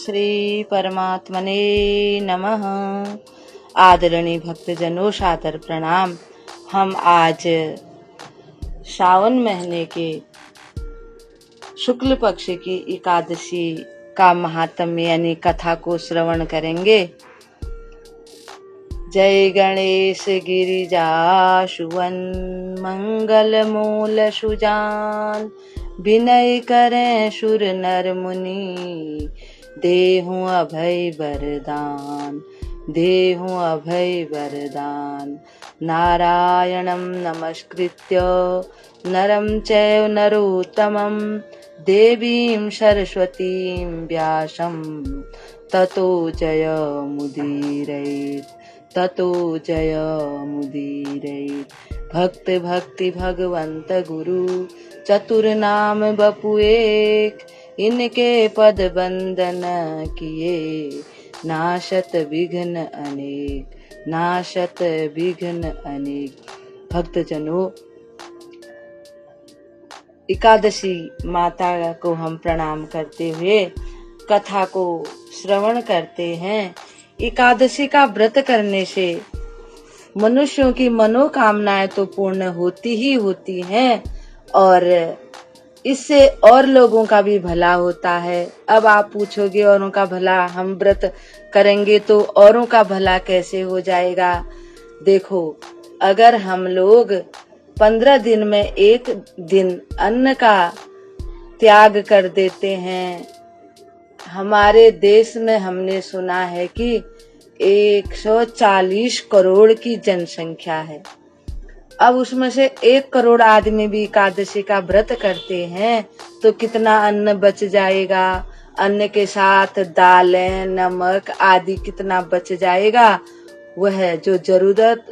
श्री परमात्मने नमः। आदरणीय भक्तजनों, सादर प्रणाम। हम आज श्रावण महीने के शुक्ल पक्ष की एकादशी का महात्म्य यानी कथा को श्रवण करेंगे। जय गणेश गिरिजा सुवन मंगल मूल सुजान, विनय करें सुर नर मुनि, देहु अभय वरदान, देहु अभय वरदान। नारायणं नमस्कृत्य नरं चैव नरोत्तमं, देवीं सरस्वतीं व्यासं ततो जय मुदीरयेत्, ततो जय मुदीरयेत्। भक्त भक्ति भगवंत गुरु, चतुर नाम बपु एक, इनके पद बंदन किए, नाशत विघ्न अनेक, नाशत विघ्न अनेक। भक्तजनों, एकादशी माता को हम प्रणाम करते हुए कथा को श्रवण करते हैं। एकादशी का व्रत करने से मनुष्यों की मनोकामनाएं तो पूर्ण होती ही होती हैं और इससे और लोगों का भी भला होता है। अब आप पूछोगे औरों का भला, हम व्रत करेंगे तो औरों का भला कैसे हो जाएगा? देखो, अगर हम लोग 15 दिन में एक दिन अन्न का त्याग कर देते हैं, हमारे देश में हमने सुना है कि 140 करोड़ की जनसंख्या है। अब उसमें से 1 करोड़ आदमी भी एकादशी का व्रत करते हैं तो कितना अन्न बच जाएगा? अन्न के साथ दालें, नमक आदि कितना बच जाएगा? वह जो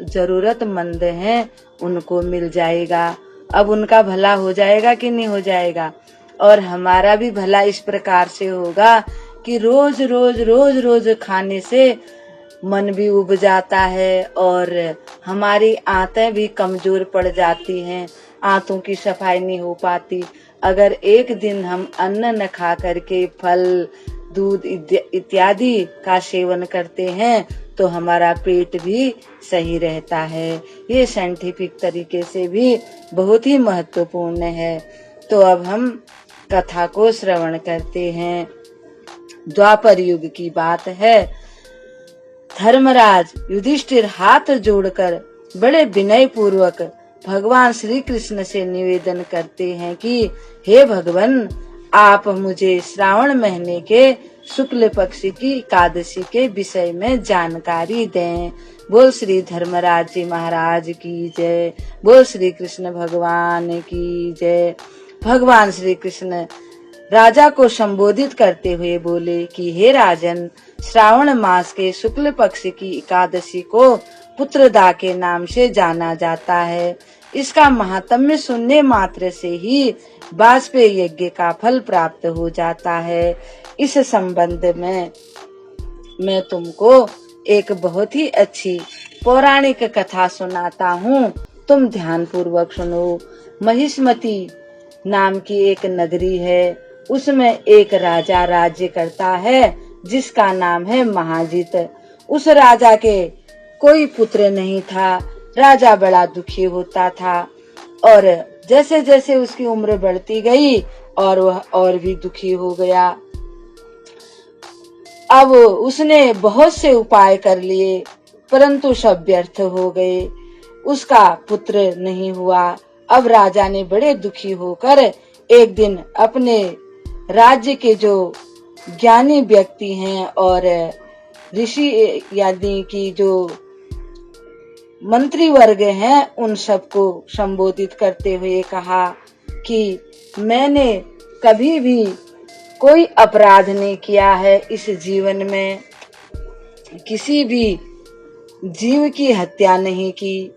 जरूरतमंद हैं उनको मिल जाएगा। अब उनका भला हो जाएगा कि नहीं हो जाएगा? और हमारा भी भला इस प्रकार से होगा कि रोज रोज खाने से मन भी उब जाता है और हमारी आंतें भी कमजोर पड़ जाती हैं, आंतों की सफाई नहीं हो पाती। अगर एक दिन हम अन्न न खा करके फल, दूध इत्यादि का सेवन करते हैं तो हमारा पेट भी सही रहता है। ये साइंटिफिक तरीके से भी बहुत ही महत्वपूर्ण है। तो अब हम कथा को श्रवण करते हैं। द्वापर युग की बात है। धर्मराज युधिष्ठिर हाथ जोड़कर बड़े विनय पूर्वक भगवान श्री कृष्ण से निवेदन करते हैं कि हे भगवान, आप मुझे श्रावण महीने के शुक्ल पक्ष की एकादशी के विषय में जानकारी दें। बोल श्री धर्मराज जी महाराज की जय। बोल श्री कृष्ण भगवान की जय। भगवान श्री कृष्ण राजा को संबोधित करते हुए बोले कि हे राजन, श्रावण मास के शुक्ल पक्ष की एकादशी को पुत्रदा के नाम से जाना जाता है। इसका महात्म्य सुनने मात्र से ही वाजपेय यज्ञ का फल प्राप्त हो जाता है। इस संबंध में मैं तुमको एक बहुत ही अच्छी पौराणिक कथा सुनाता हूँ, तुम ध्यान पूर्वक सुनो। महिष्मती नाम की एक नगरी है, उसमें एक राजा राज्य करता है जिसका नाम है महाजित। उस राजा के कोई पुत्र नहीं था। राजा बड़ा दुखी होता था और जैसे जैसे उसकी उम्र बढ़ती गई और वह और भी दुखी हो गया। अब उसने बहुत से उपाय कर लिए परंतु सब व्यर्थ हो गए, उसका पुत्र नहीं हुआ। अब राजा ने बड़े दुखी होकर एक दिन अपने राज्य के जो ज्ञानी व्यक्ति हैं और ऋषि यानी कि जो मंत्री वर्ग हैं, उन सबको संबोधित करते हुए कहा कि मैंने कभी भी कोई अपराध नहीं किया है। इस जीवन में किसी भी जीव की हत्या नहीं की,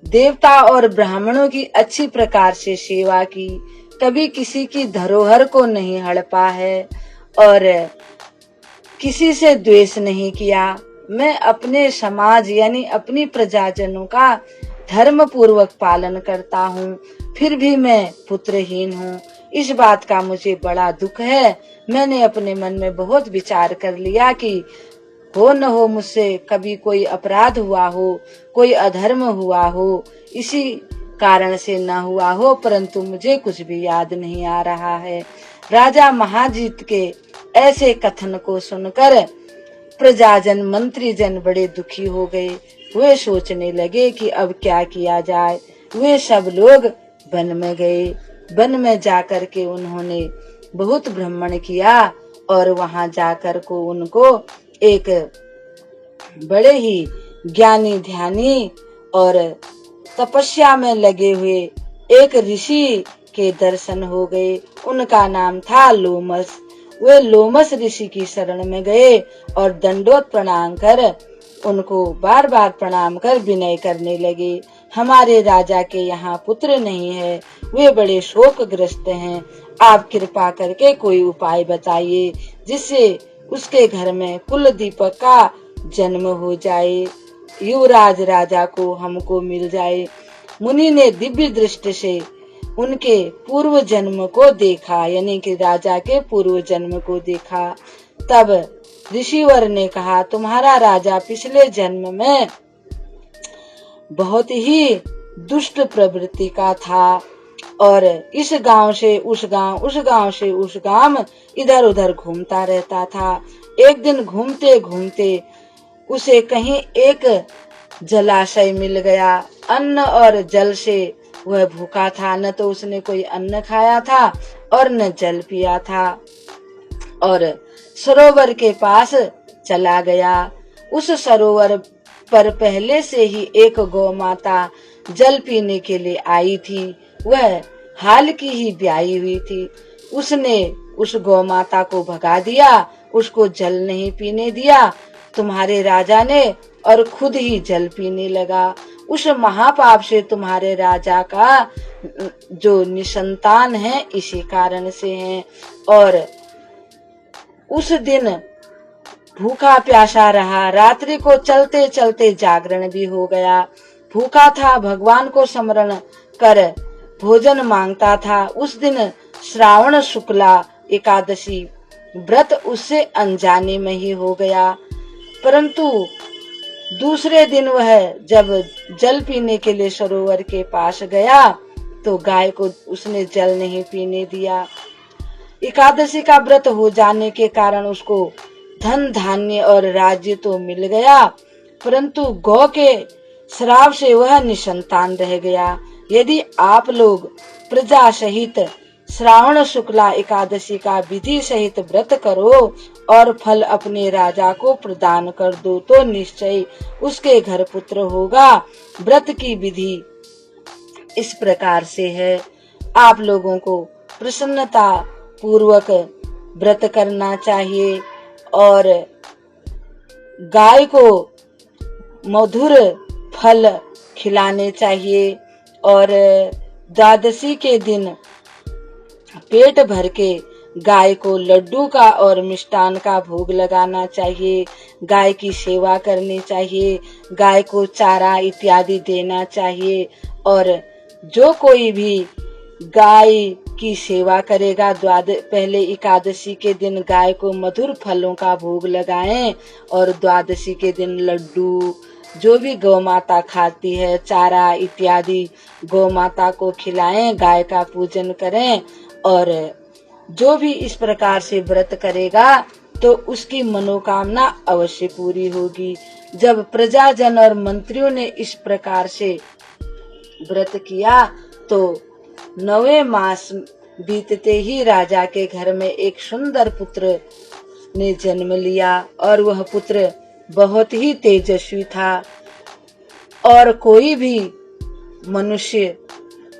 देवता और ब्राह्मणों की अच्छी प्रकार से सेवा की, कभी किसी की धरोहर को नहीं हड़पा है और किसी से द्वेष नहीं किया। मैं अपने समाज यानी अपनी प्रजाजनों का धर्म पूर्वक पालन करता हूँ, फिर भी मैं पुत्रहीन हूँ। इस बात का मुझे बड़ा दुख है। मैंने अपने मन में बहुत विचार कर लिया कि हो न हो मुझसे कभी कोई अपराध हुआ हो, कोई अधर्म हुआ हो, इसी कारण से न हुआ हो, परंतु मुझे कुछ भी याद नहीं आ रहा है। राजा महाजीत के ऐसे कथन को सुनकर प्रजाजन, मंत्रीजन बड़े दुखी हो गए। वे सोचने लगे कि अब क्या किया जाए। वे सब लोग वन में गए। वन में जाकर के उन्होंने बहुत भ्रमण किया और वहां जाकर को उनको एक बड़े ही ज्ञानी ध्यानी और तपस्या में लगे हुए एक ऋषि के दर्शन हो गए। उनका नाम था लोमस। वे लोमस ऋषि की शरण में गए और दंडोत प्रणाम कर उनको बार बार प्रणाम कर विनय करने लगे। हमारे राजा के यहाँ पुत्र नहीं है, वे बड़े शोकग्रस्त हैं। आप कृपा करके कोई उपाय बताइए जिससे उसके घर में कुल दीपक का जन्म हो जाए, युवराज राजा को हमको मिल जाए। मुनि ने दिव्य दृष्टि से उनके पूर्व जन्म को देखा, यानी कि राजा के पूर्व जन्म को देखा। तब ऋषिवर ने कहा, तुम्हारा राजा पिछले जन्म में बहुत ही दुष्ट प्रवृत्ति का था और इस गांव से उस गांव, उस गांव से उस गांव इधर उधर घूमता रहता था। एक दिन घूमते घूमते उसे कहीं एक जलाशय मिल गया। अन्न और जल से वह भूखा था, न तो उसने कोई अन्न खाया था और न जल पिया था, और सरोवर के पास चला गया। उस सरोवर पर पहले से ही एक गौ माता जल पीने के लिए आई थी। वह हाल की ही ब्याही हुई थी। उसने उस गौ माता को भगा दिया, उसको जल नहीं पीने दिया तुम्हारे राजा ने, और खुद ही जल पीने लगा। उस महापाप से तुम्हारे राजा का जो निसंतान है इसी कारण से है। और उस दिन भूखा प्यासा रहा, रात्रि को चलते चलते जागरण भी हो गया। भूखा था, भगवान को स्मरण कर भोजन मांगता था। उस दिन श्रावण शुक्ला एकादशी व्रत उससे अनजाने में ही हो गया, परंतु दूसरे दिन वह जब जल पीने के लिए सरोवर के पास गया तो गाय को उसने जल नहीं पीने दिया। एकादशी का व्रत हो जाने के कारण उसको धन धान्य और राज्य तो मिल गया, परंतु गौ के श्राप से वह निसंतान रह गया। यदि आप लोग प्रजा सहित श्रावण शुक्ला एकादशी का विधि सहित व्रत करो और फल अपने राजा को प्रदान कर दो तो निश्चय उसके घर पुत्र होगा। व्रत की विधि इस प्रकार से है। आप लोगों को प्रसन्नता पूर्वक व्रत करना चाहिए और गाय को मधुर फल खिलाने चाहिए और द्वादशी के दिन पेट भर के गाय को लड्डू का और मिष्टान का भोग लगाना चाहिए। गाय की सेवा करनी चाहिए, गाय को चारा इत्यादि देना चाहिए। और जो कोई भी गाय की सेवा करेगा पहले एकादशी के दिन गाय को मधुर फलों का भोग लगाएं और द्वादशी के दिन लड्डू, जो भी गौ माता खाती है चारा इत्यादि गौ माता को खिलाएं, गाय का पूजन करें। और जो भी इस प्रकार से व्रत करेगा तो उसकी मनोकामना अवश्य पूरी होगी। जब प्रजाजन और मंत्रियों ने इस प्रकार से व्रत किया तो 9वें मास बीतते ही राजा के घर में एक सुंदर पुत्र ने जन्म लिया और वह पुत्र बहुत ही तेजस्वी था। और कोई भी मनुष्य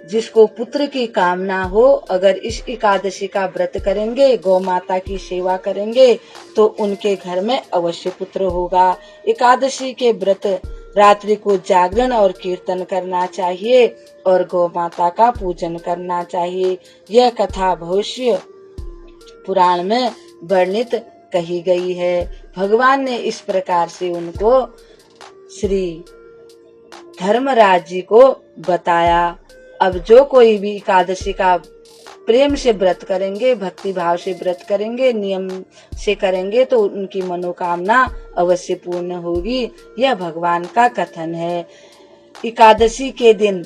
जिसको पुत्र की कामना हो, अगर इस एकादशी का व्रत करेंगे, गौ माता की सेवा करेंगे तो उनके घर में अवश्य पुत्र होगा। एकादशी के व्रत रात्रि को जागरण और कीर्तन करना चाहिए और गौ माता का पूजन करना चाहिए। यह कथा भविष्य पुराण में वर्णित कही गई है। भगवान ने इस प्रकार से उनको श्री धर्मराज जी को बताया। अब जो कोई भी एकादशी का प्रेम से व्रत करेंगे, भक्ति भाव से व्रत करेंगे, नियम से करेंगे तो उनकी मनोकामना अवश्य पूर्ण होगी। यह भगवान का कथन है। एकादशी के दिन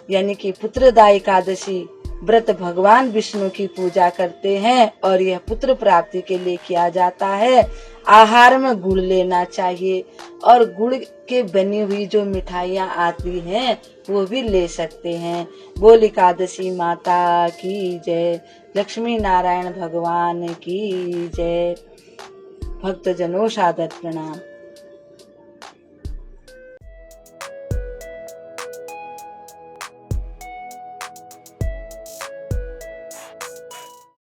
यानी कि पुत्रदा एकादशी व्रत भगवान विष्णु की पूजा करते हैं और यह पुत्र प्राप्ति के लिए किया जाता है। आहार में गुड़ लेना चाहिए और गुड़ के बनी हुई जो मिठाइयाँ आती हैं वो भी ले सकते हैं। बोल एकादशी माता की जय, लक्ष्मी नारायण भगवान की जय। भक्तजनों सादर प्रणाम।